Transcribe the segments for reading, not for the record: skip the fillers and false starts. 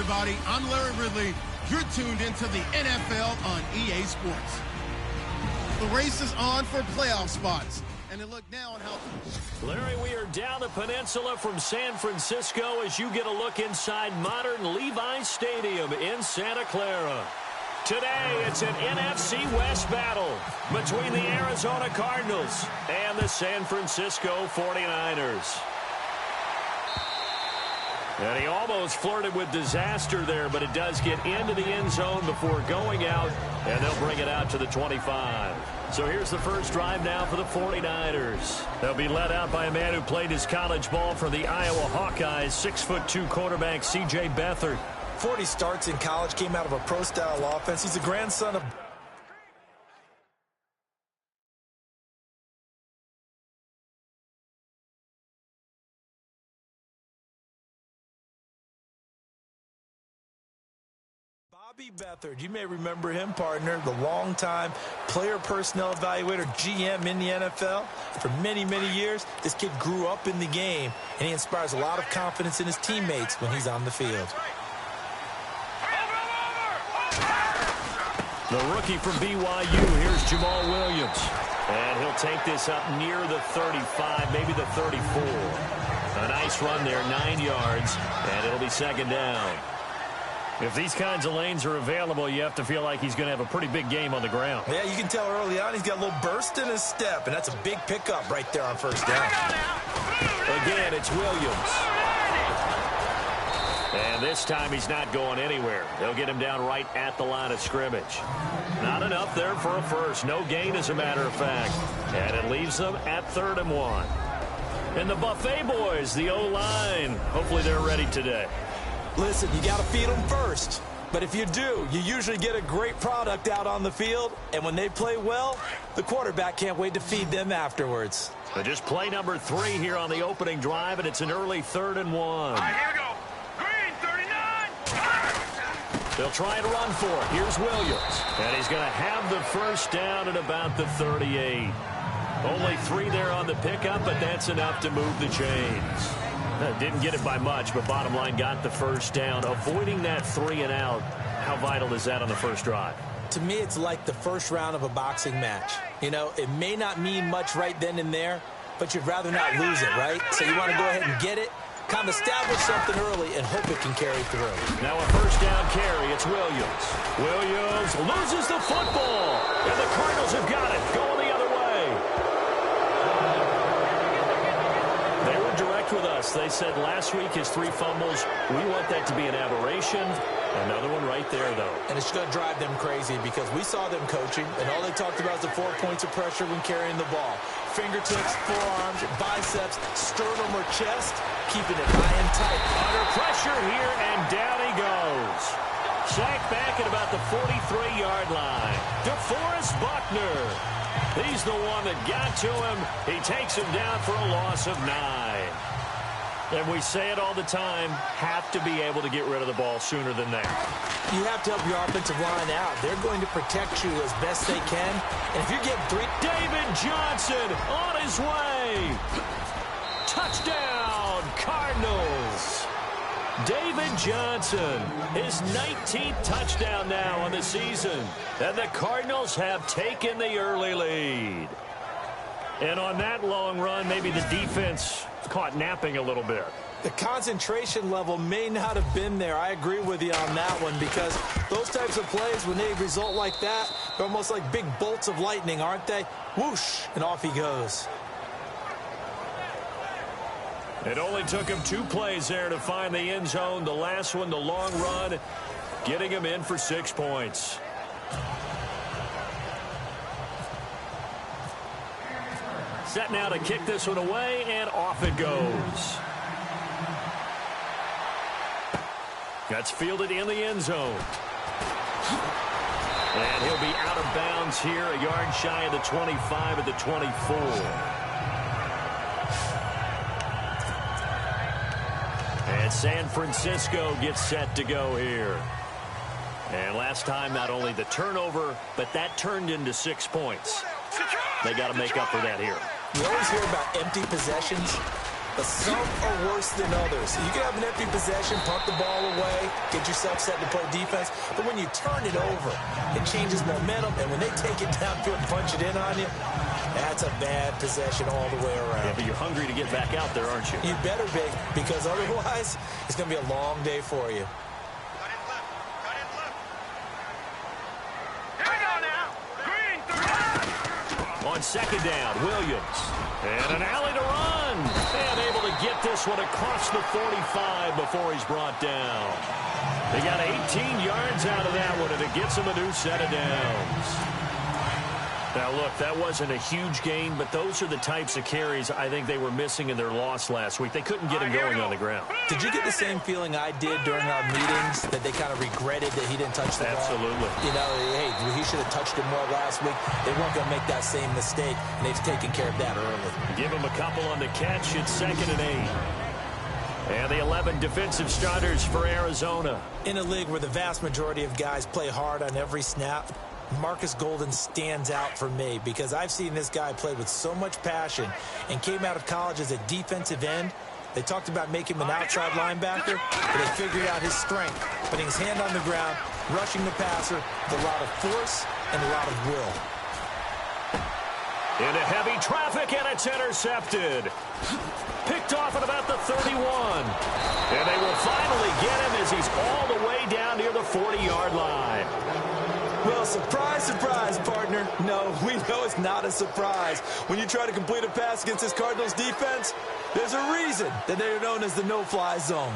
everybody. I'm Larry Ridley. You're tuned into the NFL on EA Sports. The race is on for playoff spots. And a look now on how... Larry, we are down the peninsula from San Francisco as you get a look inside modern Levi's Stadium in Santa Clara. Today, it's an NFC West battle between the Arizona Cardinals and the San Francisco 49ers. And he almost flirted with disaster there, but it does get into the end zone before going out, and they'll bring it out to the 25. So here's the first drive now for the 49ers. They'll be led out by a man who played his college ball for the Iowa Hawkeyes, 6'2" quarterback C.J. Beathard. 40 starts in college, came out of a pro-style offense. He's a grandson of... Bobby Beathard, you may remember him, partner, the longtime player personnel evaluator, GM in the NFL. For many, many years, this kid grew up in the game, and he inspires a lot of confidence in his teammates when he's on the field. The rookie from BYU, here's Jamal Williams. And he'll take this up near the 35, maybe the 34. A nice run there, 9 yards, and it'll be second down. If these kinds of lanes are available, you have to feel like he's going to have a pretty big game on the ground. Yeah, you can tell early on he's got a little burst in his step, and that's a big pickup right there on first down. Again, it's Williams. And this time he's not going anywhere. They'll get him down right at the line of scrimmage. Not enough there for a first. No gain, as a matter of fact. And it leaves them at 3rd and 1. And the Buffet boys, the O-line, hopefully they're ready today. Listen, you got to feed them first. But if you do, you usually get a great product out on the field. And when they play well, the quarterback can't wait to feed them afterwards. So just play number 3 here on the opening drive, and it's an early 3rd and 1. All right, here we go. Green, 39. They'll try and run for it. Here's Williams. And he's going to have the first down at about the 38. Only 3 there on the pickup, but that's enough to move the chains. Didn't get it by much, but bottom line got the first down. Avoiding that 3 and out, how vital is that on the first drive? To me, it's like the first round of a boxing match. You know, it may not mean much right then and there, but you'd rather not lose it, right? So you want to go ahead and get it, kind of establish something early, and hope it can carry through. Now a first down carry. It's Williams. Williams loses the football, and the Cardinals have got it. Going the other way. They were direct with us. They said last week his 3 fumbles. We want that to be an aberration. Another one right there, though. And it's going to drive them crazy because we saw them coaching, and all they talked about is the 4 points of pressure when carrying the ball. Fingertips, forearms, biceps, sternum or chest, keeping it high and tight. Under pressure here, and down he goes. Sacked back at about the 43-yard line. DeForest Buckner. He's the one that got to him. He takes him down for a loss of 9. And we say it all the time, have to be able to get rid of the ball sooner than that. You have to help your offensive line out. They're going to protect you as best they can. And if you're getting 3... David Johnson on his way. Touchdown, Cardinals. David Johnson, his 19th touchdown now on the season. And the Cardinals have taken the early lead. And on that long run, maybe the defense caught napping a little bit. The concentration level may not have been there. I agree with you on that one because those types of plays, when they result like that, they're almost like big bolts of lightning, aren't they? Whoosh, and off he goes. It only took him 2 plays there to find the end zone. The last one, the long run, getting him in for 6 points. Set now to kick this one away, and off it goes. That's fielded in the end zone. And he'll be out of bounds here, a yard shy of the 25 at the 24. And San Francisco gets set to go here. And last time, not only the turnover, but that turned into 6 points. They got to make up for that here. You always hear about empty possessions. but some are worse than others. You can have an empty possession, punt the ball away, get yourself set to play defense, but when you turn it over, it changes momentum, and when they take it downfield and punch it in on you, that's a bad possession all the way around. Yeah, but you're hungry to get back out there, aren't you? You better be, because otherwise, it's going to be a long day for you. On second down, Williams. And an alley to run. And able to get this one across the 45 before he's brought down. They got 18 yards out of that one, and it gets him a new set of downs. Now, look, that wasn't a huge gain, but those are the types of carries I think they were missing in their loss last week. They couldn't get him going on the ground. Did you get the same feeling I did during our meetings, that they kind of regretted that he didn't touch the ball? Absolutely. You know, hey, he should have touched it more last week. They weren't going to make that same mistake, and they've taken care of that early. Give him a couple on the catch. It's 2nd and 8. And the 11 defensive starters for Arizona. In a league where the vast majority of guys play hard on every snap, Marcus Golden stands out for me because I've seen this guy play with so much passion and came out of college as a defensive end. They talked about making him an outside linebacker, but they figured out his strength, putting his hand on the ground, rushing the passer with a lot of force and a lot of will. Into heavy traffic, and it's intercepted. Picked off at about the 31. And they will finally get him as he's all the way down near the 40-yard line. Well, surprise, surprise, partner. No, we know it's not a surprise. When you try to complete a pass against this Cardinals defense, there's a reason that they're known as the no-fly zone.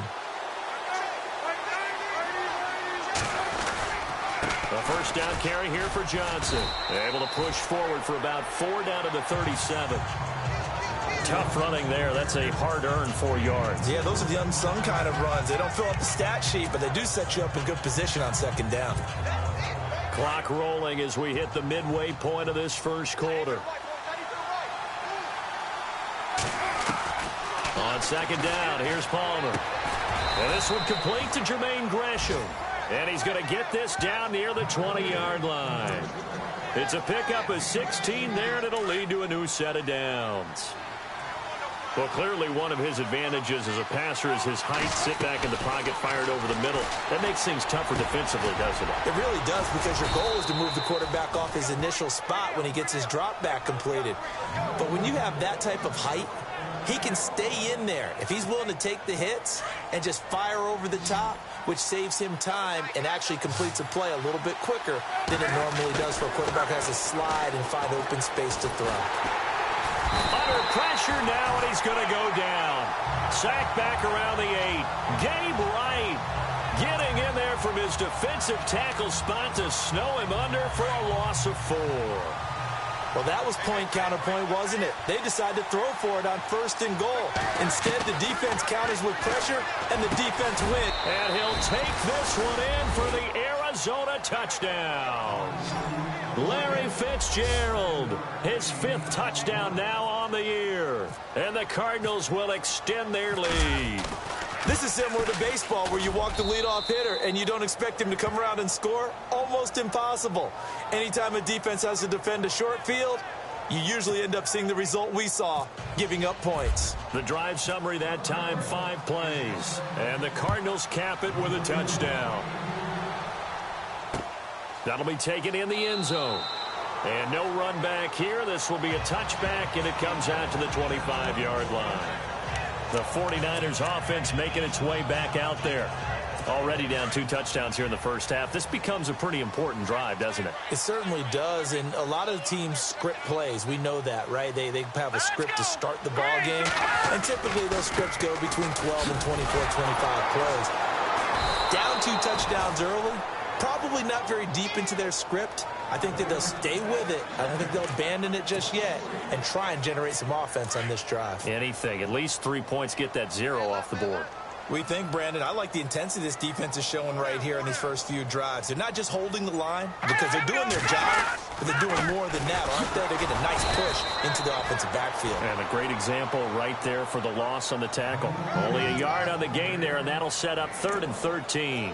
A first down carry here for Johnson. Able to push forward for about 4 down to the 37. Tough running there. That's a hard-earned 4 yards. Yeah, those are the unsung kind of runs. They don't fill up the stat sheet, but they do set you up in good position on second down. Clock rolling as we hit the midway point of this first quarter. On second down, here's Palmer. And this one complete to Jermaine Gresham. And he's going to get this down near the 20-yard line. It's a pickup of 16 there, and it'll lead to a new set of downs. Well, clearly one of his advantages as a passer is his height. Sit back in the pocket, fired over the middle. That makes things tougher defensively, doesn't it? It really does, because your goal is to move the quarterback off his initial spot when he gets his drop back completed. But when you have that type of height, he can stay in there if he's willing to take the hits and just fire over the top, which saves him time and actually completes a play a little bit quicker than it normally does for a quarterback who has to slide and find open space to throw. Under pressure now, and he's going to go down. Sacked back around the 8. Gabe Wright getting in there from his defensive tackle spot to snow him under for a loss of 4. Well, that was point counterpoint, wasn't it? They decided to throw for it on 1st and goal. Instead, the defense counters with pressure, and the defense wins. And he'll take this one in for the Arizona touchdown. Larry Fitzgerald, his 5th touchdown now on the year. And the Cardinals will extend their lead. This is similar to baseball, where you walk the leadoff hitter and you don't expect him to come around and score. Almost impossible. Anytime a defense has to defend a short field, you usually end up seeing the result we saw, giving up points. The drive summary that time, 5 plays. And the Cardinals cap it with a touchdown. That'll be taken in the end zone. And no run back here. This will be a touchback, and it comes out to the 25-yard line. The 49ers offense making its way back out there. Already down 2 touchdowns here in the first half. This becomes a pretty important drive, doesn't it? It certainly does, and a lot of teams script plays. We know that, right? They have a script to start the ball game, and typically those scripts go between 12 and 24, 25 plays. Down 2 touchdowns early, probably not very deep into their script. I think that they'll stay with it. I don't think they'll abandon it just yet and try and generate some offense on this drive. Anything. At least 3 points, get that 0 off the board. We think, Brandon, I like the intensity this defense is showing right here in these first few drives. They're not just holding the line because they're doing their job, but they're doing more than that, aren't they? They're getting a nice push into the offensive backfield. And a great example right there for the loss on the tackle. Only a yard on the gain there, and that'll set up 3rd and 13.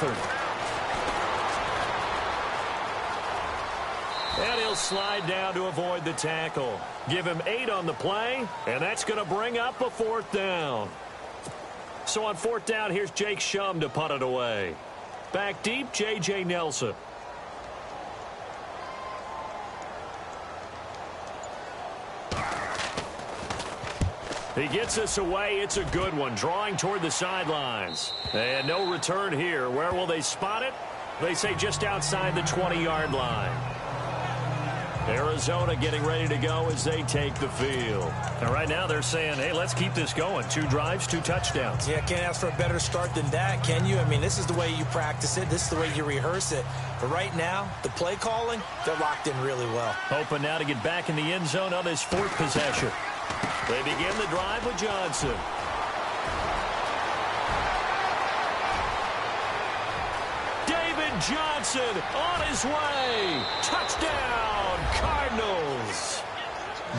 Beathard. And he'll slide down to avoid the tackle. Give him 8 on the play, and that's going to bring up a 4th down. So on 4th down, here's Jake Shum to punt it away. Back deep, J.J. Nelson. He gets us away. It's a good one, drawing toward the sidelines. And no return here. Where will they spot it? They say just outside the 20-yard line. Arizona getting ready to go as they take the field. And right now they're saying, hey, let's keep this going. 2 drives, 2 touchdowns. Yeah, can't ask for a better start than that, can you? I mean, this is the way you practice it. This is the way you rehearse it. But right now, the play calling, they're locked in really well. Hoping now to get back in the end zone on his 4th possession. They begin the drive with Johnson. Johnson on his way. Touchdown, Cardinals.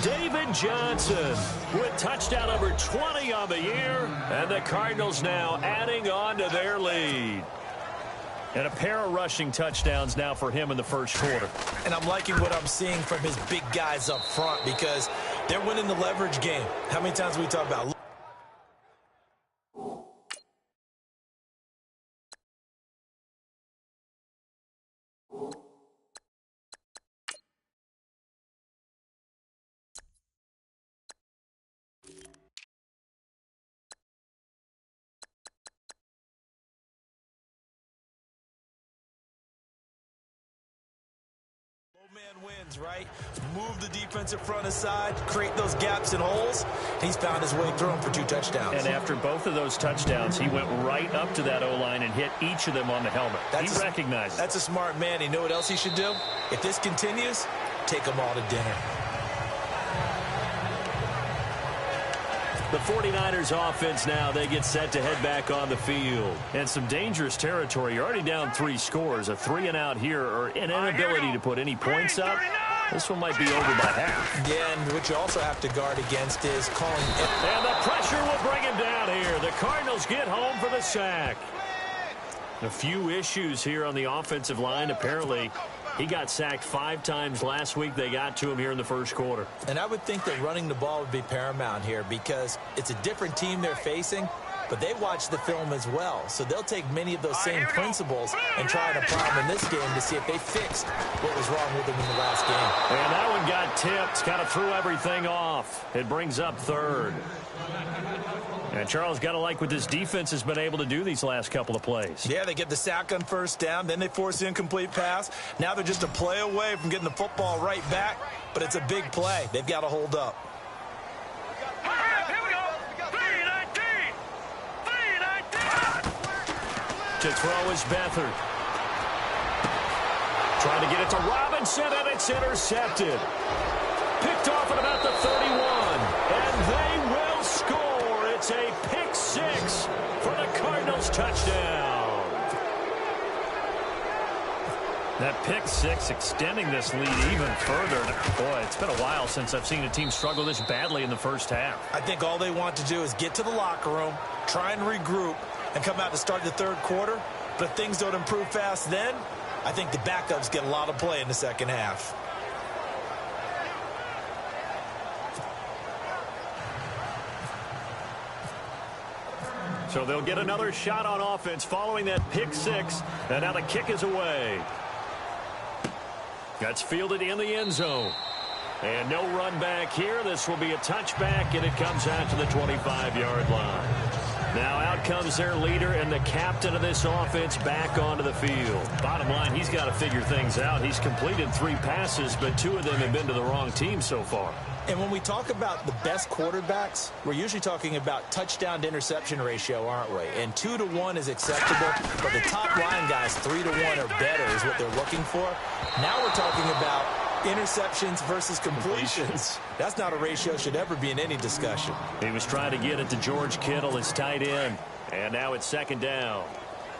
David Johnson with touchdown number 20 on the year. And the Cardinals now adding on to their lead. And a pair of rushing touchdowns now for him in the first quarter. And I'm liking what I'm seeing from his big guys up front because they're winning the leverage game. How many times we talk about man wins, right? Move the defensive front aside, create those gaps and holes. He's found his way through them for 2 touchdowns. And after both of those touchdowns, he went right up to that O-line and hit each of them on the helmet. He recognized it. That's a smart man. You know what else he should do? If this continues, take them all to dinner. The 49ers offense now, they get set to head back on the field. And some dangerous territory. You're already down 3 scores. A 3-and-out here or an inability to put any points up. This one might be over by half. Yeah, and what you also have to guard against is calling. And the pressure will bring him down here. The Cardinals get home for the sack. A few issues here on the offensive line. Apparently, he got sacked 5 times last week. They got to him here in the first quarter. And I would think that running the ball would be paramount here because it's a different team they're facing, but they watch the film as well. So they'll take many of those same principles and try to apply them in this game to see if they fixed what was wrong with them in the last game. And that one got tipped. Kind of threw everything off. It brings up 3rd. And Charles, got to like what this defense has been able to do these last couple of plays. Yeah, they get the sack on 1st down, then they force the incomplete pass. Now they're just a play away from getting the football right back, but it's a big play. They've got to hold up. Here we go. 3-19. To throw is Beathard. Trying to get it to Robinson, and it's intercepted. Picked off at about the 31, and they will score. It's a pick 6 for the Cardinals touchdown. That pick 6 extending this lead even further. Boy, it's been a while since I've seen a team struggle this badly in the first half. I think all they want to do is get to the locker room, try and regroup, and come out to start the 3rd quarter. But if things don't improve fast then, I think the backups get a lot of play in the second half. So they'll get another shot on offense following that pick 6. And now the kick is away. That's fielded in the end zone. And no run back here. This will be a touchback, and it comes out to the 25-yard line. Now out comes their leader and the captain of this offense back onto the field. Bottom line, he's got to figure things out. He's completed 3 passes, but 2 of them have been to the wrong team so far. And when we talk about the best quarterbacks, we're usually talking about touchdown to interception ratio, aren't we? And 2 to 1 is acceptable, but the top line guys, 3 to 1 or better is what they're looking for. Now we're talking about interceptions versus completions. That's not a ratio should ever be in any discussion. He was trying to get it to George Kittle, his tight end. And now it's 2nd down.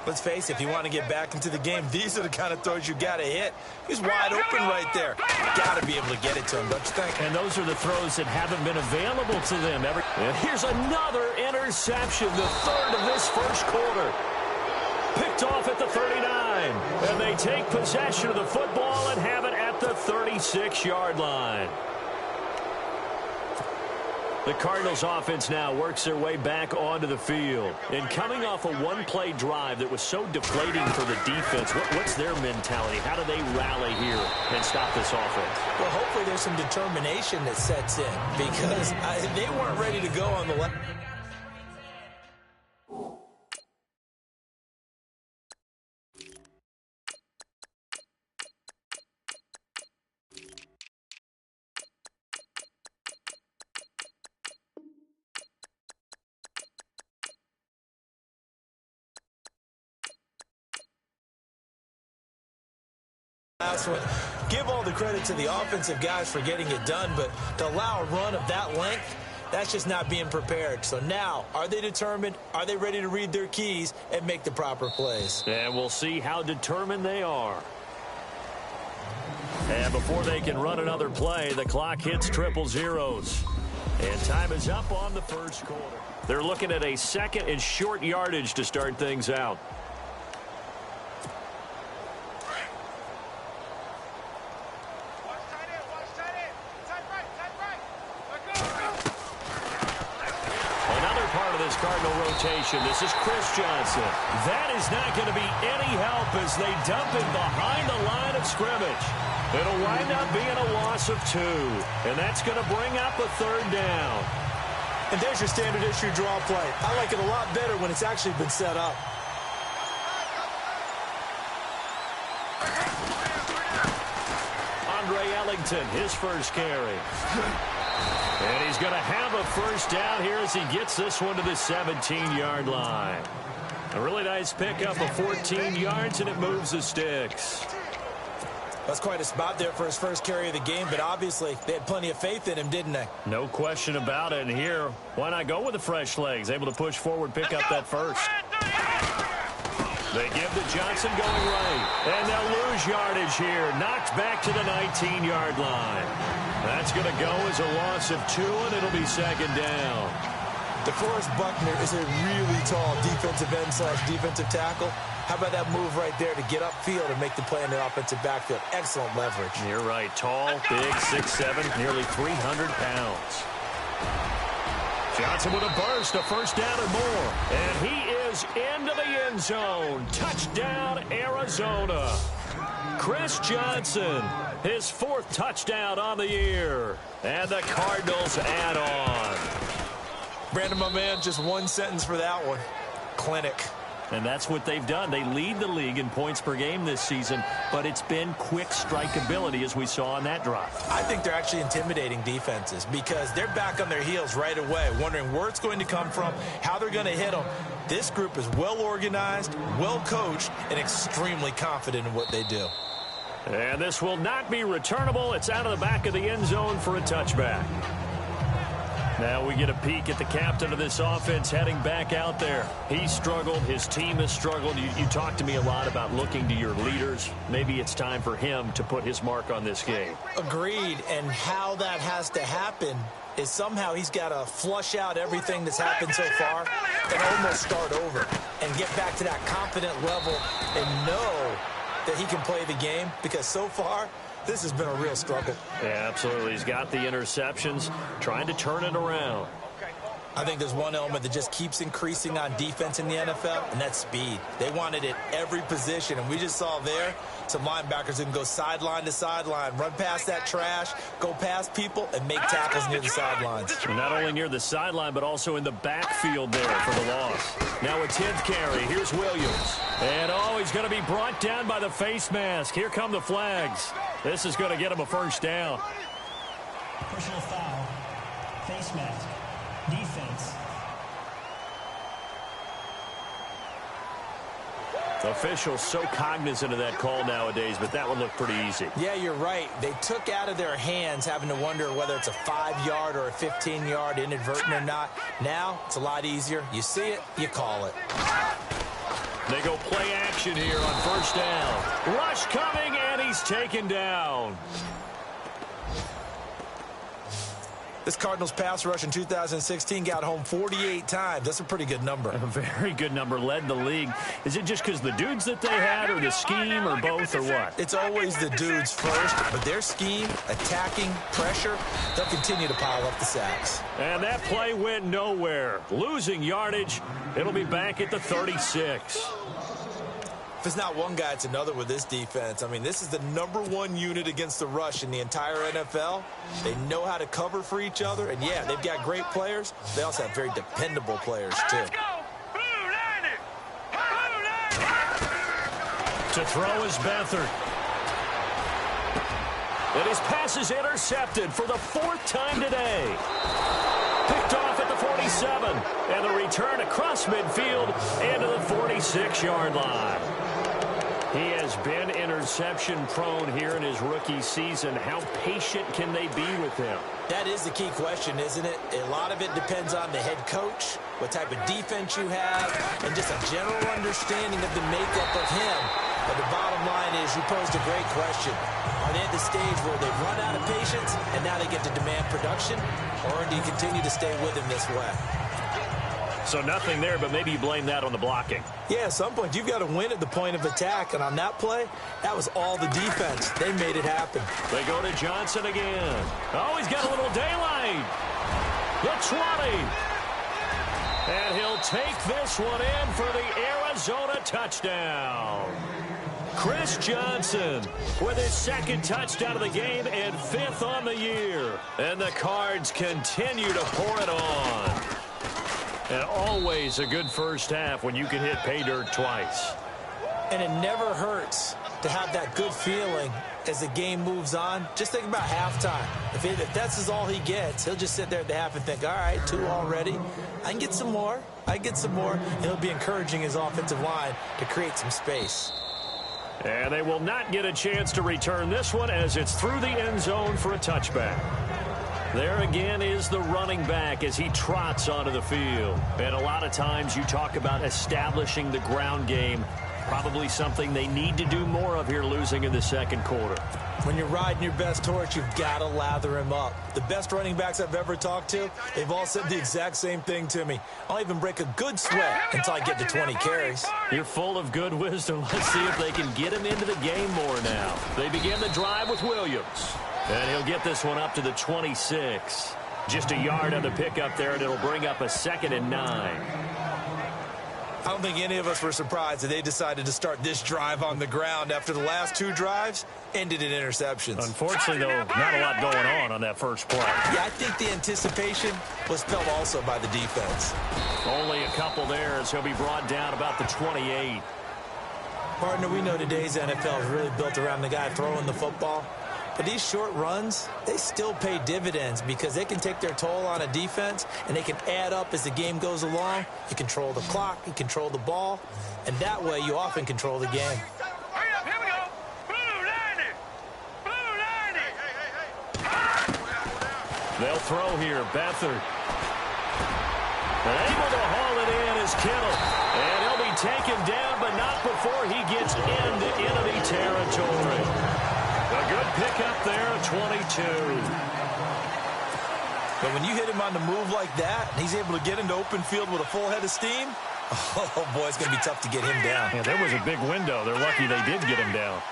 Let's face it, if you want to get back into the game, these are the kind of throws you got to hit. He's wide open right there. Got to be able to get it to him, don't you think? And those are the throws that haven't been available to them. And here's another interception, the 3rd of this first quarter. Picked off at the 39. And they take possession of the football and have it at the 36-yard line. The Cardinals offense now works their way back onto the field. And coming off a one-play drive that was so deflating for the defense, what's their mentality? How do they rally here and stop this offense? Well, hopefully there's some determination that sets in because they weren't ready to go on the left. Last one. Give all the credit to the offensive guys for getting it done, but to allow a run of that length, that's just not being prepared. So now, are they determined? Are they ready to read their keys and make the proper plays? And we'll see how determined they are. And before they can run another play, the clock hits triple zeros. And time is up on the first quarter. They're looking at a second and short yardage to start things out. Cardinal rotation. This is Chris Johnson. That is not going to be any help as they dump it behind the line of scrimmage. It'll wind up being a loss of 2, and that's going to bring up a third down. And there's your standard issue draw play. I like it a lot better when it's actually been set up. Andre Ellington, his first carry. And he's going to have a first down here as he gets this one to the 17-yard line. A really nice pickup of 14 yards, and it moves the sticks. That's quite a spot there for his first carry of the game, but obviously they had plenty of faith in him, didn't they? No question about it. And here, why not go with the fresh legs? Able to push forward, pick up that first. They give to Johnson going right. And they'll lose yardage here. Knocked back to the 19-yard line. That's going to go as a loss of 2, and it'll be second down. DeForest Buckner is a really tall defensive end / defensive tackle. How about that move right there to get upfield and make the play in the offensive backfield? Excellent leverage. You're right. Tall, big, 6'7", nearly 300 pounds. Johnson with a burst, a first down and more. And he is into the end zone. Touchdown, Arizona. Chris Johnson, his 4th touchdown on the year. And the Cardinals add on. Brandon, my man, just one sentence for that one. Clinic. And that's what they've done. They lead the league in points per game this season, but it's been quick strikeability as we saw on that drive. I think they're actually intimidating defenses because they're back on their heels right away, wondering where it's going to come from, how they're going to hit them. This group is well organized, well coached, and extremely confident in what they do. And this will not be returnable. It's out of the back of the end zone for a touchback. Now we get a peek at the captain of this offense heading back out there. He struggled. His team has struggled. You talked to me a lot about looking to your leaders. Maybe it's time for him to put his mark on this game. Agreed. And how that has to happen is somehow he's got to flush out everything that's happened so far and almost start over and get back to that confident level and know that he can play the game, because so far this has been a real struggle. Yeah, absolutely. He's got the interceptions, trying to turn it around. I think there's one element that just keeps increasing on defense in the NFL, and that's speed. They want it at every position, and we just saw there some linebackers that can go sideline to sideline, run past that trash, go past people, and make tackles near the sidelines. And not only near the sideline, but also in the backfield there for the loss. Now a 10th carry. Here's Williams. And, he's going to be brought down by the face mask. Here come the flags. This is going to get him a first down. Personal foul. Face mask. Defense. Officials so cognizant of that call nowadays, but that one looked pretty easy. Yeah, you're right. They took out of their hands having to wonder whether it's a 5-yard or a 15-yard inadvertent or not. Now, it's a lot easier. You see it, you call it. They go play action here on first down. Rush coming, and he's taken down. This Cardinals pass rush in 2016 got home 48 times. That's a pretty good number. A very good number, led the league. Is it just because the dudes that they had, or the scheme, or both, or what? It's always the dudes first, but their scheme, attacking, pressure, they'll continue to pile up the sacks. And that play went nowhere. Losing yardage. It'll be back at the 36. If it's not one guy, it's another with this defense. I mean, this is the #1 unit against the rush in the entire NFL. They know how to cover for each other. And, yeah, they've got great players. They also have very dependable players, too. To throw is Beathard. And his pass is intercepted for the 4th time today. Picked off at the 47. And the return across midfield into the 46-yard line. He has been interception-prone here in his rookie season. How patient can they be with him? That is the key question, isn't it? A lot of it depends on the head coach, what type of defense you have, and just a general understanding of the makeup of him. But the bottom line is, you posed a great question. Are they at the stage where they've run out of patience and now they get to demand production? Or do you continue to stay with him this way? So nothing there, but maybe you blame that on the blocking. Yeah, at some point, you've got to win at the point of attack. And on that play, that was all the defense. They made it happen. They go to Johnson again. Oh, he's got a little daylight. The 20. And he'll take this one in for the Arizona touchdown. Chris Johnson with his 2nd touchdown of the game and 5th on the year. And the Cards continue to pour it on. And always a good first half when you can hit pay dirt twice. And it never hurts to have that good feeling as the game moves on. Just think about halftime. If that's all he gets, he'll just sit there at the half and think, all right, 2 already. I can get some more. And he'll be encouraging his offensive line to create some space. And they will not get a chance to return this one as it's through the end zone for a touchback. There again is the running back as he trots onto the field. And a lot of times you talk about establishing the ground game. Probably something they need to do more of here, losing in the 2nd quarter. When you're riding your best horse, you've got to lather him up. The best running backs I've ever talked to, they've all said the exact same thing to me. I'll even break a good sweat until I get to 20 carries. You're full of good wisdom. Let's see if they can get him into the game more now. They begin the drive with Williams. And he'll get this one up to the 26. Just a yard on the pickup there, and it'll bring up a 2nd and 9. I don't think any of us were surprised that they decided to start this drive on the ground after the last 2 drives ended in interceptions. Unfortunately, though, not a lot going on that first play. Yeah, I think the anticipation was felt also by the defense. Only a couple there as he'll be brought down about the 28. Partner, we know today's NFL is really built around the guy throwing the football. But these short runs, they still pay dividends because they can take their toll on a defense and they can add up as the game goes along. You control the clock, you control the ball, and that way you often control the game. Hurry up, here we go. Blue line it. Blue line it. They'll throw here, Beathard. And able to haul it in is Kittle. And he'll be taken down, but not before he gets into enemy territory. A good pickup there at 22. But when you hit him on the move like that, and he's able to get into open field with a full head of steam, oh, boy, it's going to be tough to get him down. Yeah, there was a big window. They're lucky they did get him down.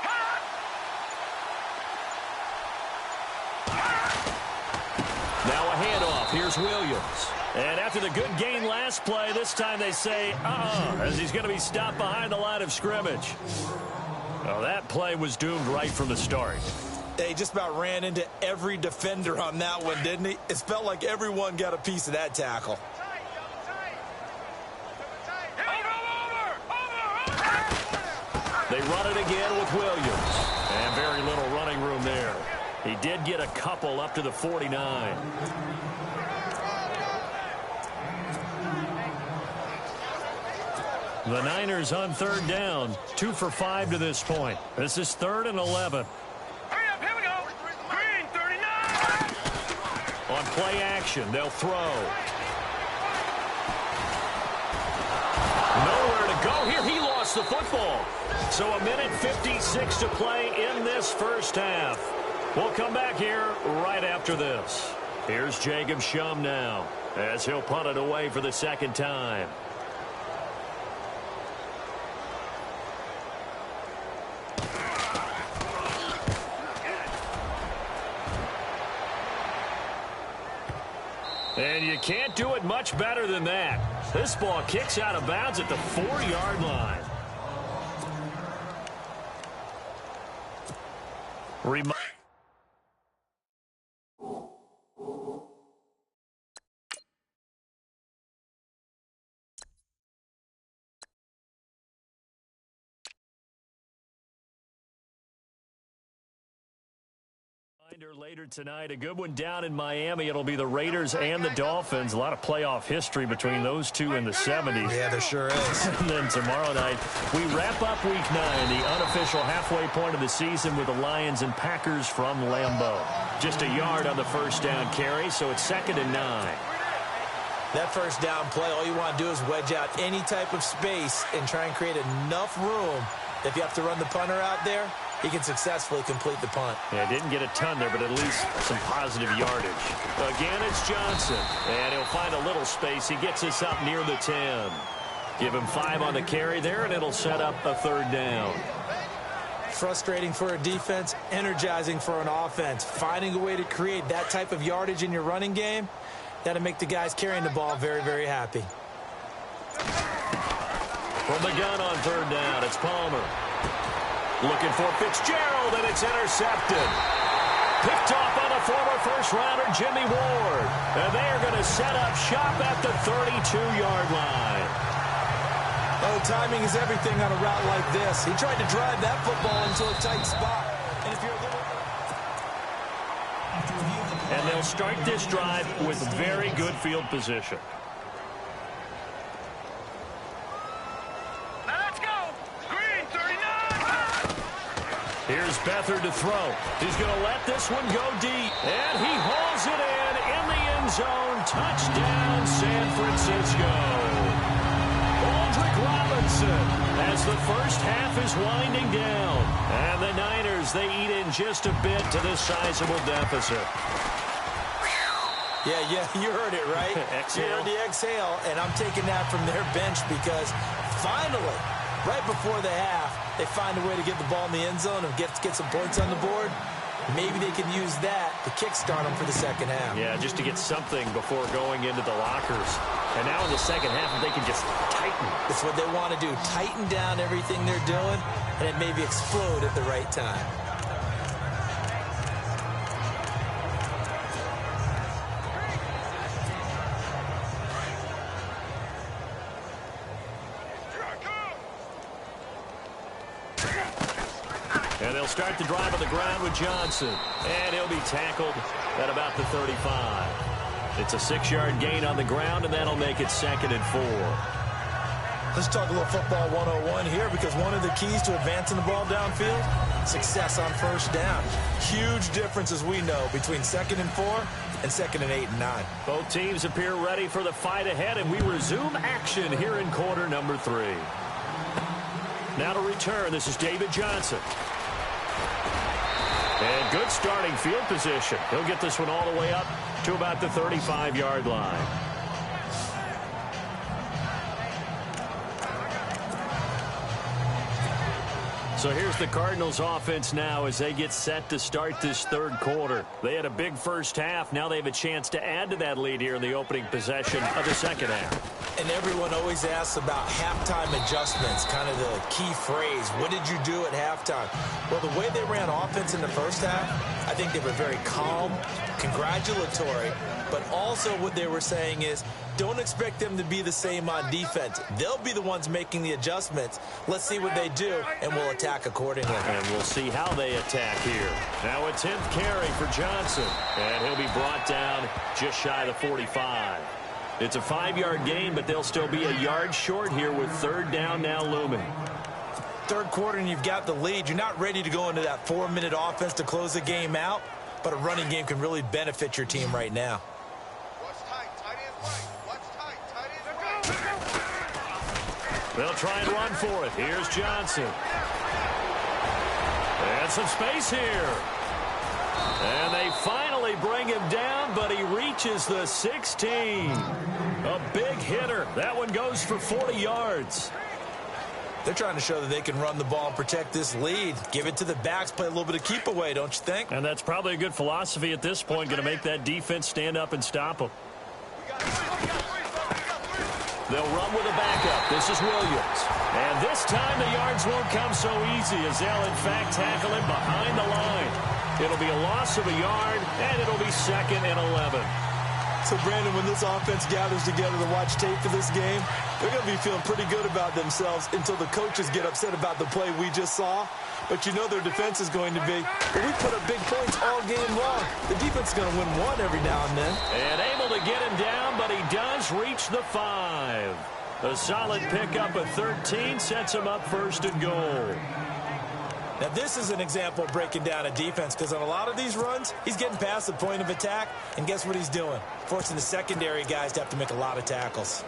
Now a handoff. Here's Williams. And after the good gain last play, this time they say, as he's going to be stopped behind the line of scrimmage. Well, that play was doomed right from the start. They just about ran into every defender on that one, didn't he? It felt like everyone got a piece of that tackle. They run it again with Williams. And very little running room there. He did get a couple up to the 49. The Niners on 3rd down. 2 for 5 to this point. This is 3rd and 11. Hurry up, here we go. Green 39. On play action, they'll throw. Nowhere to go here. He lost the football. So a minute 56 to play in this first half. We'll come back here right after this. Here's Jacob Shum now as he'll punt it away for the second time. And you can't do it much better than that. This ball kicks out of bounds at the 4-yard line. Later tonight, a good one down in Miami. It'll be the Raiders and the Dolphins. A lot of playoff history between those two in the 70s. Yeah, there sure is. And then tomorrow night, we wrap up Week 9, the unofficial halfway point of the season with the Lions and Packers from Lambeau. Just a yard on the first down carry, so it's 2nd and 9. That first down play, all you want to do is wedge out any type of space and try and create enough room. If you have to run the punter out there, he can successfully complete the punt. Yeah, didn't get a ton there, but at least some positive yardage. Again, it's Johnson, and he'll find a little space. He gets us up near the 10. Give him 5 on the carry there, and it'll set up a 3rd down. Frustrating for a defense, energizing for an offense. Finding a way to create that type of yardage in your running game, that'll make the guys carrying the ball very, very happy. From the gun on 3rd down, it's Palmer. Looking for Fitzgerald, and it's intercepted. Picked off by the former first-rounder Jimmy Ward. And they are going to set up shop at the 32-yard line. Oh, timing is everything on a route like this. He tried to drive that football into a tight spot. And if you're And they'll start this drive with very good field position. Here's Beathard to throw. He's going to let this one go deep. And he hauls it in the end zone. Touchdown, San Francisco. Aldrick Robinson as the first half is winding down. And the Niners, they eat in just a bit to this sizable deficit. Yeah, you heard it, right? Exhale. You heard the exhale, and I'm taking that from their bench because finally, right before the half, they find a way to get the ball in the end zone and get some points on the board. Maybe they can use that to kickstart them for the second half. Yeah, just to get something before going into the lockers. And now in the second half, they can just tighten. That's what they want to do, tighten down everything they're doing, and it maybe explode at the right time. And they'll start the drive on the ground with Johnson. And he'll be tackled at about the 35. It's a 6-yard gain on the ground, and that'll make it 2nd and 4. Let's talk a little football 101 here, because one of the keys to advancing the ball downfield, success on first down. Huge difference, as we know, between 2nd and 4 and 2nd and 8 and 9. Both teams appear ready for the fight ahead, and we resume action here in quarter number 3. Now to return, this is David Johnson. And good starting field position. He'll get this one all the way up to about the 35-yard line. So here's the Cardinals offense now as they get set to start this 3rd quarter. They had a big first half. Now they have a chance to add to that lead here in the opening possession of the second half. And everyone always asks about halftime adjustments, kind of the key phrase. What did you do at halftime? Well, the way they ran offense in the first half, I think they were very calm, congratulatory, but also what they were saying is, don't expect them to be the same on defense. They'll be the ones making the adjustments. Let's see what they do, and we'll attack accordingly. And we'll see how they attack here. Now a 10th carry for Johnson, and he'll be brought down just shy of the 45. It's a 5-yard gain, but they'll still be a yard short here with 3rd down now looming. 3rd quarter, and you've got the lead. You're not ready to go into that 4-minute offense to close the game out, but a running game can really benefit your team right now. They'll try and run for it. Here's Johnson. And some space here. And they finally bring him down down, but he reaches the 16. A big hitter. That one goes for 40 yards. They're trying to show that they can run the ball and protect this lead. Give it to the backs, play a little bit of keep away, don't you think? And that's probably a good philosophy at this point, going to make that defense stand up and stop them. They'll run with a backup. This is Williams. And this time the yards won't come so easy as they'll, in fact, tackle him behind the line. It'll be a loss of a yard, and it'll be 2nd and 11. So, Brandon, when this offense gathers together to watch tape for this game, they're going to be feeling pretty good about themselves until the coaches get upset about the play we just saw. But you know their defense is going to be, well, we put up big points all game long. The defense is going to win one every now and then. And able to get him down, but he does reach the 5. A solid pickup of 13 sets him up 1st and goal. Now, this is an example of breaking down a defense because on a lot of these runs, he's getting past the point of attack, and guess what he's doing? Forcing the secondary guys to have to make a lot of tackles.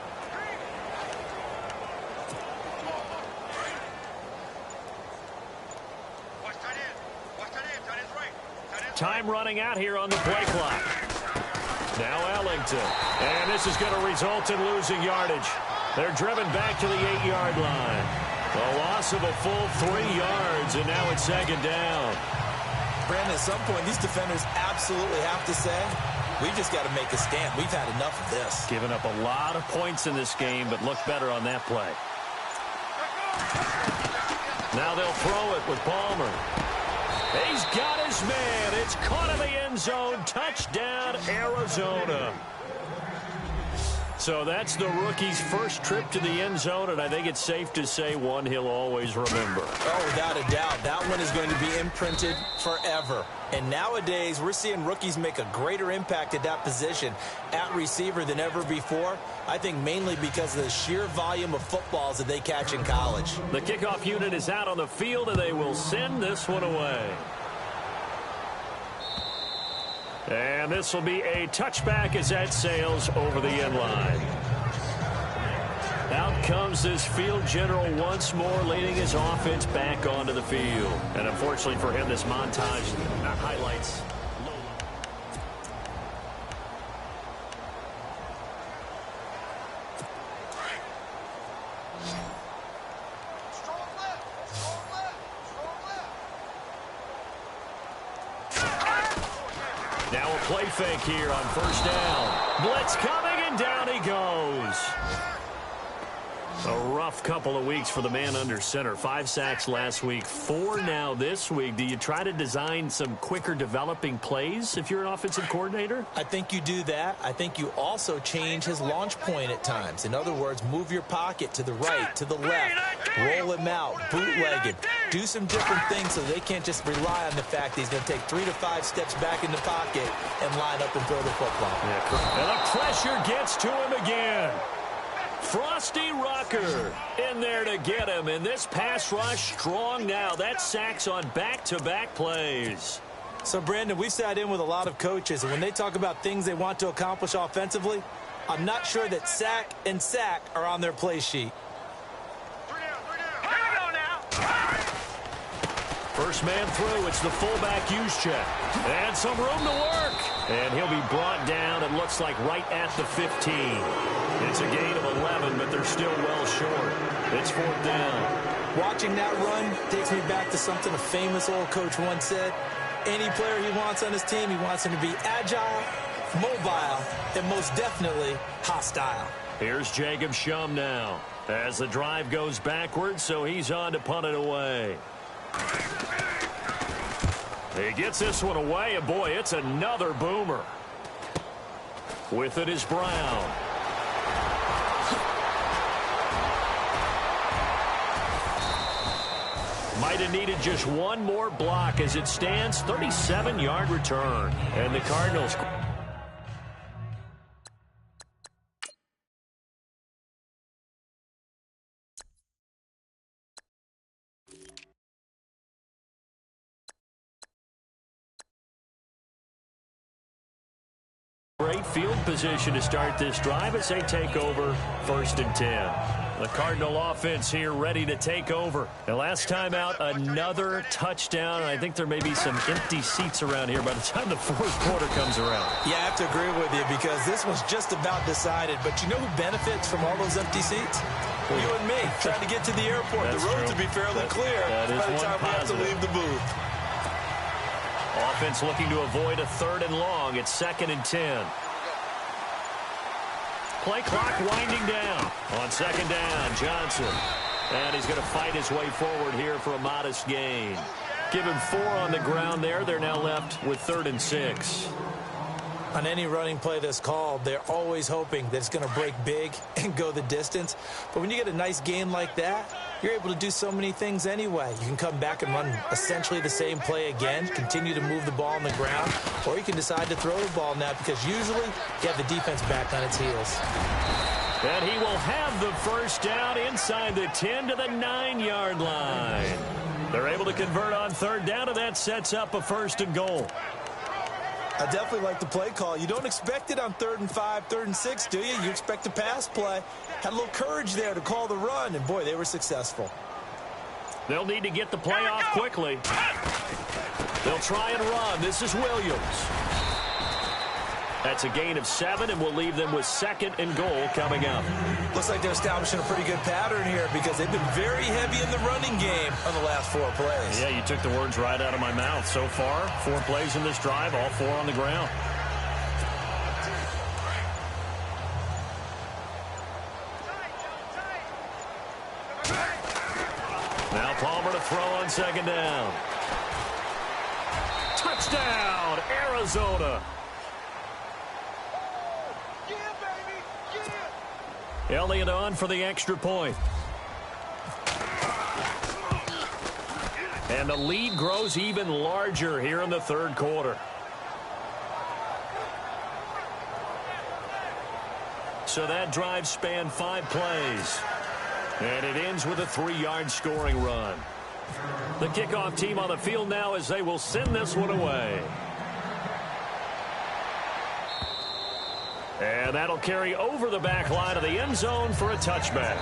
Time running out here on the play clock. Now Ellington. And this is going to result in losing yardage. They're driven back to the 8-yard line. A loss of a full 3 yards, and now it's 2nd down. Brandon, at some point, these defenders absolutely have to say, we just got to make a stand. We've had enough of this. Giving up a lot of points in this game, but look better on that play. Now they'll throw it with Palmer. He's got his man. It's caught in the end zone. Touchdown, Arizona. So that's the rookie's first trip to the end zone, and I think it's safe to say one he'll always remember. Oh, without a doubt. That one is going to be imprinted forever. And nowadays, we're seeing rookies make a greater impact at that position at receiver than ever before. I think mainly because of the sheer volume of footballs that they catch in college. The kickoff unit is out on the field, and they will send this one away. And this will be a touchback as that sails over the end line. Out comes this field general once more, leading his offense back onto the field. And unfortunately for him, this montage highlights. Now a play fake here on 1st down. Blitz coming, and down he goes. A rough couple of weeks for the man under center. 5 sacks last week, 4 now this week. Do you try to design some quicker developing plays if you're an offensive coordinator? I think you do that. I think you also change his launch point at times. In other words, move your pocket to the right, to the left, roll him out, bootleg him. Do some different things so they can't just rely on the fact that he's going to take 3 to 5 steps back in the pocket and line up and throw the football. Yeah, and the pressure gets to him again. Frosty Rucker in there to get him, and this pass rush strong now. That's sacks on back-to-back plays. So, Brandon, we've sat in with a lot of coaches, and when they talk about things they want to accomplish offensively, I'm not sure that sack and sack are on their play sheet. First man through, it's the fullback use check. And some room to work. And he'll be brought down, it looks like, right at the 15. It's a gain of 11, but they're still well short. It's 4th down. Watching that run takes me back to something a famous old coach once said. Any player he wants on his team, he wants him to be agile, mobile, and most definitely hostile. Here's Jacob Shum now as the drive goes backwards, so he's on to punt it away. He gets this one away, and boy, it's another boomer. With it is Brown. Might have needed just one more block as it stands. 37-yard return. And the Cardinals... Great field position to start this drive as they take over 1st and 10. The Cardinal offense here ready to take over. The last time out, another touchdown. I think there may be some empty seats around here by the time the fourth quarter comes around. Yeah, I have to agree with you because this one's just about decided. But you know who benefits from all those empty seats? You and me, trying to get to the airport. That's the roads true. will be fairly clear by the time we have to leave the booth. Offense looking to avoid a 3rd and long. It's 2nd and 10. Play clock winding down. On 2nd down, Johnson. And he's going to fight his way forward here for a modest gain. Give him 4 on the ground there. They're now left with 3rd and 6. On any running play that's called, they're always hoping that it's going to break big and go the distance. But when you get a nice gain like that, you're able to do so many things anyway. You can come back and run essentially the same play again, continue to move the ball on the ground, or you can decide to throw the ball now because usually you have the defense back on its heels. And he will have the first down inside the 10 to the 9-yard line. They're able to convert on 3rd down, and that sets up a 1st and goal. I definitely like the play call. You don't expect it on 3rd and 5, 3rd and 6, do you? You expect a pass play. Had a little courage there to call the run, and boy, they were successful. They'll need to get the play off quickly. They'll try and run. This is Williams. That's a gain of 7, and we'll leave them with 2nd and goal coming up. Looks like they're establishing a pretty good pattern here because they've been very heavy in the running game on the last 4 plays. Yeah, you took the words right out of my mouth. So far, 4 plays in this drive, all 4 on the ground. Now Palmer to throw on 2nd down. Touchdown, Arizona. Elliott on for the extra point. And the lead grows even larger here in the 3rd quarter. So that drive spanned 5 plays. And it ends with a 3-yard scoring run. The kickoff team on the field now as they will send this one away. And that'll carry over the back line of the end zone for a touchback.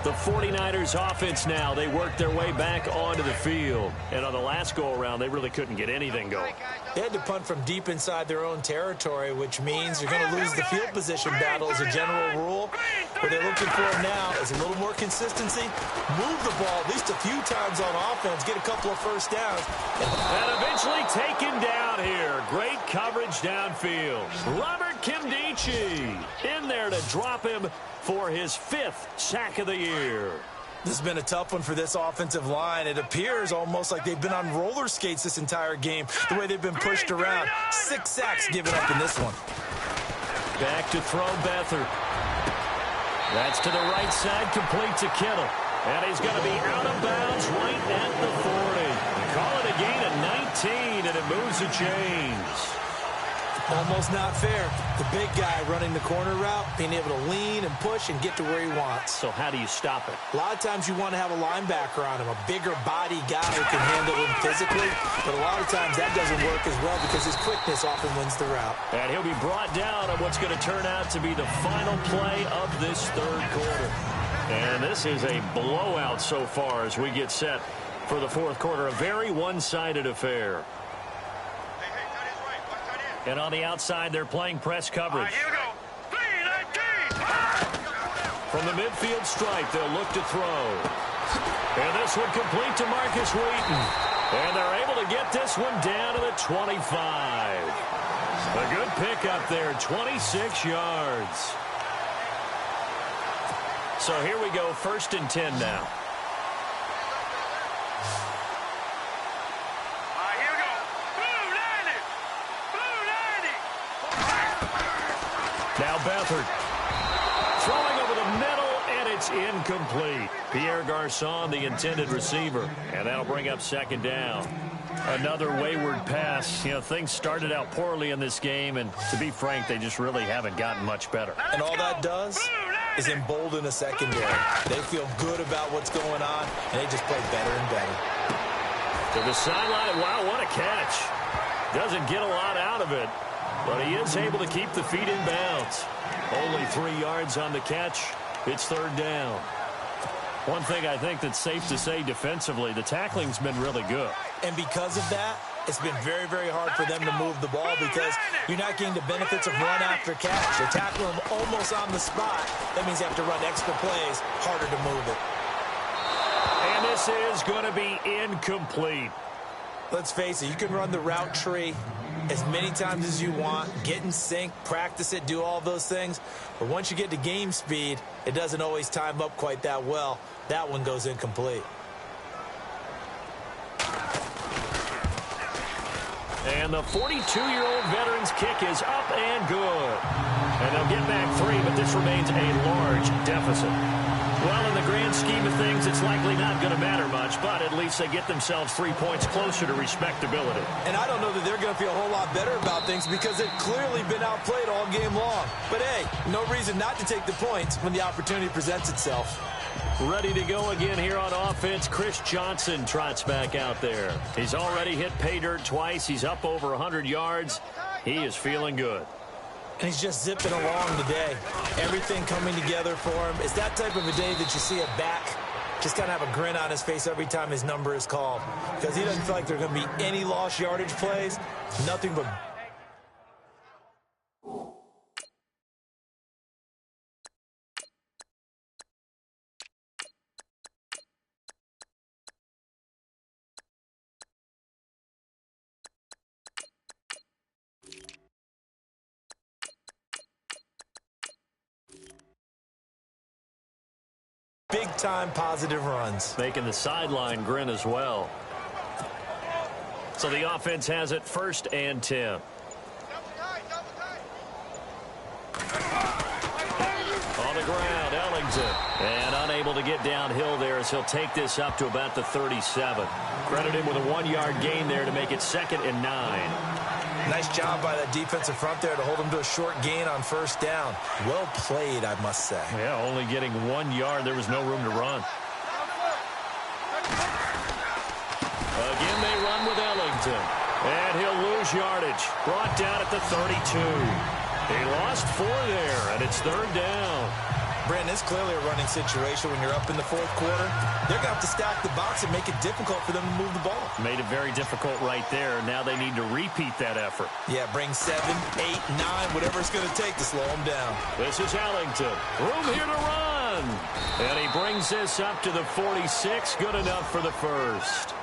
The 49ers offense now, they worked their way back onto the field. And on the last go-around, they really couldn't get anything going. They had to punt from deep inside their own territory, which means you're going to lose the field position battle as a general rule. What they're looking for now is a little more consistency, move the ball at least a few times on offense, get a couple of first downs. And eventually taken down here. Great coverage downfield. Robert Kimdichie in there to drop him for his 5th sack of the year. This has been a tough one for this offensive line. It appears almost like they've been on roller skates this entire game, the way they've been pushed around. 6 sacks given up in this one. Back to throw Beathard. That's to the right side, complete to Kittle. And he's going to be out of bounds right at the 40. Call it a gain of 19, and it moves the chains. Almost not fair. The big guy running the corner route, being able to lean and push and get to where he wants. So how do you stop it? A lot of times you want to have a linebacker on him, a bigger body guy who can handle him physically. But a lot of times that doesn't work as well because his quickness often wins the route. And he'll be brought down on what's going to turn out to be the final play of this 3rd quarter. And this is a blowout so far as we get set for the 4th quarter. A very one-sided affair. And on the outside, they're playing press coverage. Here we go. 3-19. From the midfield stripe, they'll look to throw. And this one complete to Marcus Wheaton. And they're able to get this one down to the 25. A good pickup there, 26 yards. So here we go, 1st and 10 now. Now Beathard throwing over the middle, and it's incomplete. Pierre Garçon, the intended receiver, and that'll bring up 2nd down. Another wayward pass. You know, things started out poorly in this game, and to be frank, they just really haven't gotten much better. And all that does is embolden a secondary. They feel good about what's going on, and they just play better and better. To the sideline. Wow, what a catch. Doesn't get a lot out of it. But he is able to keep the feet in bounds. Only 3 yards on the catch. It's third down. One thing I think that's safe to say defensively, the tackling's been really good. And because of that, it's been very, very hard for them to move the ball because you're not getting the benefits of run after catch. They tackle them almost on the spot. That means you have to run extra plays, harder to move it. And this is going to be incomplete. Let's face it, you can run the route tree as many times as you want, get in sync, practice it, do all those things. But once you get to game speed, it doesn't always time up quite that well. That one goes incomplete. And the 42-year-old veteran's kick is up and good. And they'll get back 3, but this remains a large deficit. Well, in the grand scheme of things, it's likely not going to matter much, but at least they get themselves 3 points closer to respectability. And I don't know that they're going to feel a whole lot better about things because they've clearly been outplayed all game long. But, hey, no reason not to take the points when the opportunity presents itself. Ready to go again here on offense. Chris Johnson trots back out there. He's already hit pay dirt twice. He's up over 100 yards. He is feeling good. And he's just zipping along today. Everything coming together for him. It's that type of a day that you see a back just kind of have a grin on his face every time his number is called. Because he doesn't feel like there are going to be any lost yardage plays. Nothing but... big-time positive runs. Making the sideline grin as well. So the offense has it 1st and 10. On the ground, Ellington. And unable to get downhill there as he'll take this up to about the 37. Credit him with a 1-yard gain there to make it 2nd and 9. Nice job by that defensive front there to hold him to a short gain on 1st down. Well played, I must say. Yeah, only getting 1 yard. There was no room to run. Again, they run with Ellington. And he'll lose yardage. Brought down at the 32. He lost 4 there, and it's 3rd down. Brandon, it's clearly a running situation when you're up in the 4th quarter. They're going to have to stack the box and make it difficult for them to move the ball. Made it very difficult right there. Now they need to repeat that effort. Yeah, bring 7, 8, 9, whatever it's going to take to slow them down. This is Ellington. Room here to run. And he brings this up to the 46. Good enough for the first.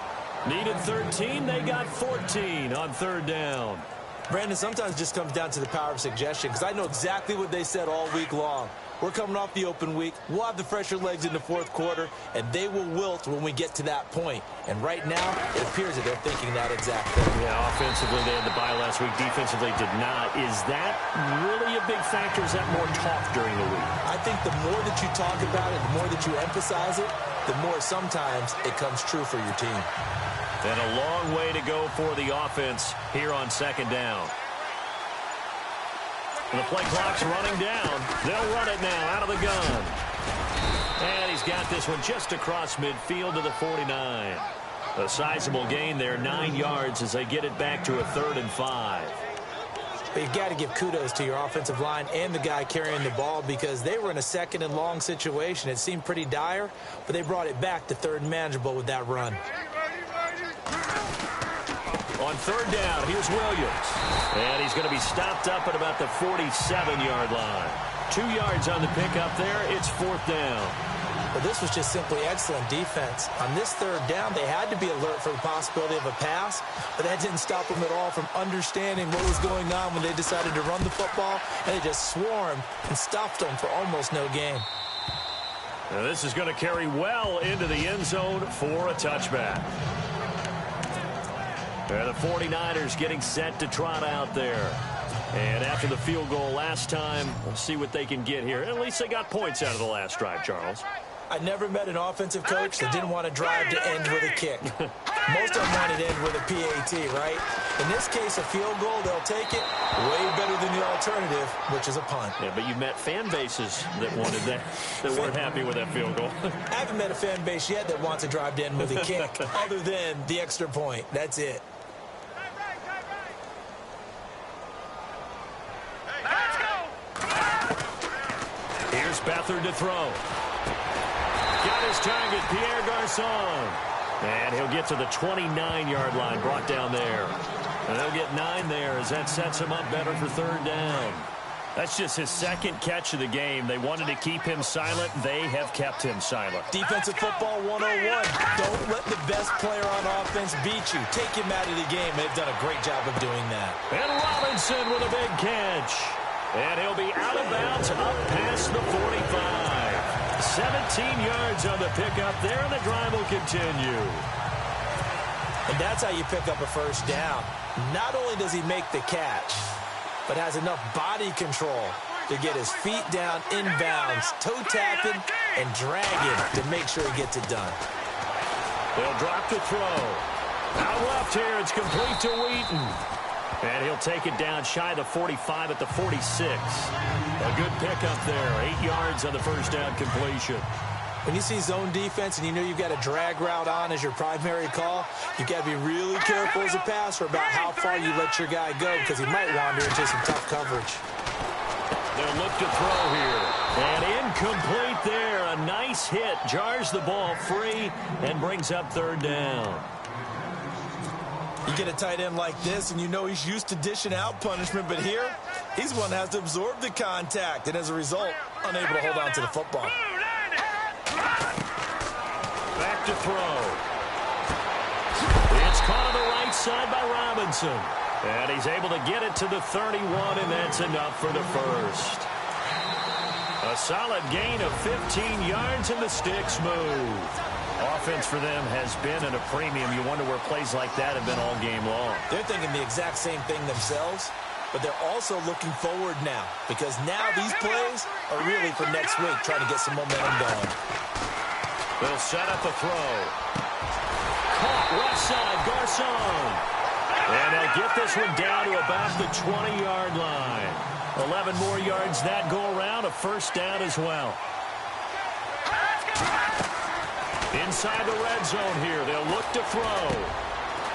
Needed 13. They got 14 on 3rd down. Brandon, sometimes it just comes down to the power of suggestion because I know exactly what they said all week long. We're coming off the open week. We'll have the fresher legs in the 4th quarter, and they will wilt when we get to that point. And right now, it appears that they're thinking that exact thing. Yeah, offensively, they had the bye last week. Defensively, did not. Is that really a big factor? Is that more talk during the week? I think the more that you talk about it, the more that you emphasize it, the more sometimes it comes true for your team. And a long way to go for the offense here on 2nd down. The play clock's running down. They'll run it now out of the gun. And he's got this one just across midfield to the 49. A sizable gain there, 9 yards as they get it back to a 3rd and 5. But you've got to give kudos to your offensive line and the guy carrying the ball because they were in a 2nd and long situation. It seemed pretty dire, but they brought it back to 3rd and manageable with that run. On 3rd down, here's Williams. And he's going to be stopped up at about the 47-yard line. 2 yards on the pickup there. It's 4th down. But this was just simply excellent defense. On this 3rd down, they had to be alert for the possibility of a pass, but that didn't stop them at all from understanding what was going on when they decided to run the football, and they just swarmed and stopped them for almost no gain. Now this is going to carry well into the end zone for a touchback. And the 49ers getting set to trot out there. And after the field goal last time, we'll see what they can get here. At least they got points out of the last drive, Charles. I never met an offensive coach that didn't want to drive to end with a kick. Most of them wanted to end with a PAT, right? In this case, a field goal, they'll take it way better than the alternative, which is a punt. Yeah, but you met fan bases that wanted that, that weren't happy with that field goal. I haven't met a fan base yet that wants to drive to end with a kick, other than the extra point. That's it. Beathard to throw. Got his target, Pierre Garçon. And he'll get to the 29-yard line, brought down there. And they'll get 9 there as that sets him up better for third down. That's just his second catch of the game. They wanted to keep him silent. They have kept him silent. Defensive football 101. Don't let the best player on offense beat you. Take him out of the game. They've done a great job of doing that. And Robinson with a big catch. And he'll be out of bounds up past the 45. 17 yards on the pickup there, and the drive will continue. And that's how you pick up a first down. Not only does he make the catch, but has enough body control to get his feet down inbounds, toe tapping, and dragging to make sure he gets it done. They'll drop the throw. Out left here, it's complete to Wheaton. And he'll take it down shy of the 45 at the 46. A good pickup there, 8 yards on the first down completion. When you see zone defense and you know you've got a drag route on as your primary call, you've got to be really careful as a passer about how far you let your guy go because he might wander into some tough coverage. They'll look to throw here. And incomplete there. A nice hit. Jars the ball free and brings up third down. You get a tight end like this, and you know he's used to dishing out punishment, but here, he's the one that has to absorb the contact, and as a result, unable to hold on to the football. Back to throw. It's caught on the right side by Robinson. And he's able to get it to the 31, and that's enough for the first. A solid gain of 15 yards, and the sticks move. Offense for them has been at a premium. You wonder where plays like that have been all game long. They're thinking the exact same thing themselves, but they're also looking forward now because now these plays are really for next week, trying to get some momentum going. They'll set up a throw. Caught left side, Garçon. And they'll get this one down to about the 20-yard line. 11 more yards that go around, a first down as well. Inside the red zone here, they'll look to throw.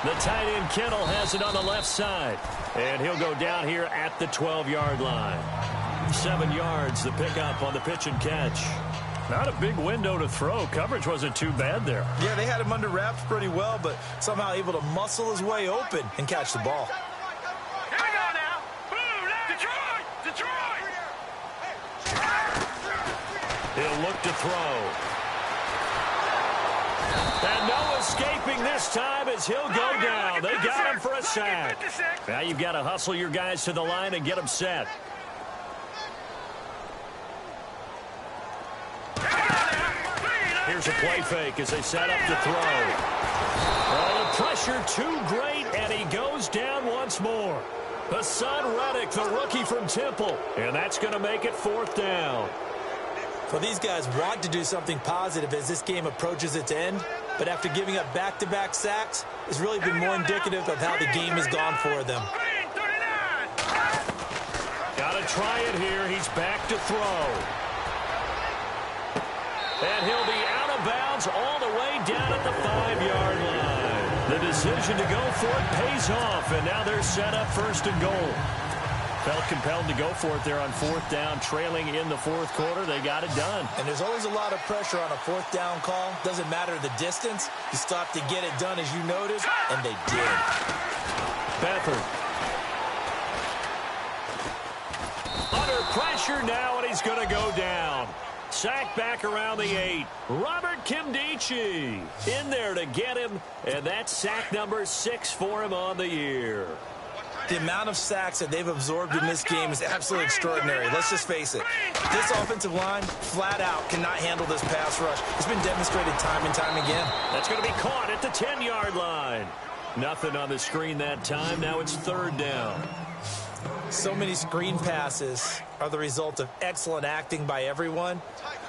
The tight end Kittle has it on the left side. And he'll go down here at the 12-yard line. 7 yards, the pickup on the pitch and catch. Not a big window to throw. Coverage wasn't too bad there. Yeah, they had him under wraps pretty well, but somehow able to muscle his way open and catch the ball. Here we go now. Boom, Detroit! Detroit! He'll look to throw. And no escaping this time as he'll go down. They got him for a sack. Now you've got to hustle your guys to the line and get them set. Here's a play fake as they set up to throw. Oh, the pressure too great, and he goes down once more. Hassan Reddick, the rookie from Temple, and that's going to make it fourth down. Well, these guys want to do something positive as this game approaches its end, but after giving up back-to-back sacks, it's really been more indicative of how the game has gone for them. Got to try it here. He's back to throw. And he'll be out of bounds all the way down at the 5-yard line. The decision to go for it pays off, and now they're set up first and goal. Felt compelled to go for it there on fourth down, trailing in the fourth quarter. They got it done. And there's always a lot of pressure on a fourth down call. Doesn't matter the distance. You stop to get it done, as you noticed, and they did. Beathard. Under pressure now, and he's going to go down. Sack back around the 8. Robert Kimdichie in there to get him, and that's sack number 6 for him on the year. The amount of sacks that they've absorbed in this game is absolutely extraordinary. Let's just face it. This offensive line, flat out, cannot handle this pass rush. It's been demonstrated time and time again. That's going to be caught at the 10-yard line. Nothing on the screen that time. Now it's third down. So many screen passes are the result of excellent acting by everyone.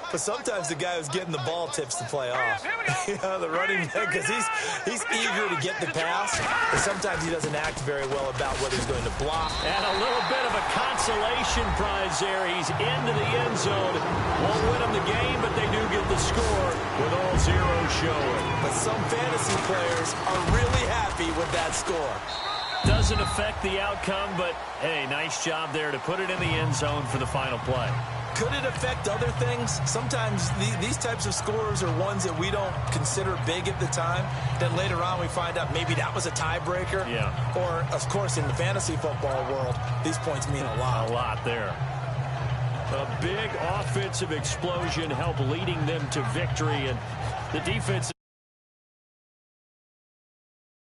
But sometimes the guy who's getting the ball tips the play off. The running back, because he's eager to get the pass, but sometimes he doesn't act very well about what he's going to block. And a little bit of a consolation prize there. He's into the end zone. Won't win him the game, but they do get the score with all zeros showing. But some fantasy players are really happy with that score. Doesn't affect the outcome, but, hey, nice job there to put it in the end zone for the final play. Could it affect other things? Sometimes these types of scores are ones that we don't consider big at the time. Then later on we find out maybe that was a tiebreaker. Yeah. Or, of course, in the fantasy football world, these points mean a lot. A lot there. A big offensive explosion helped leading them to victory, and the defense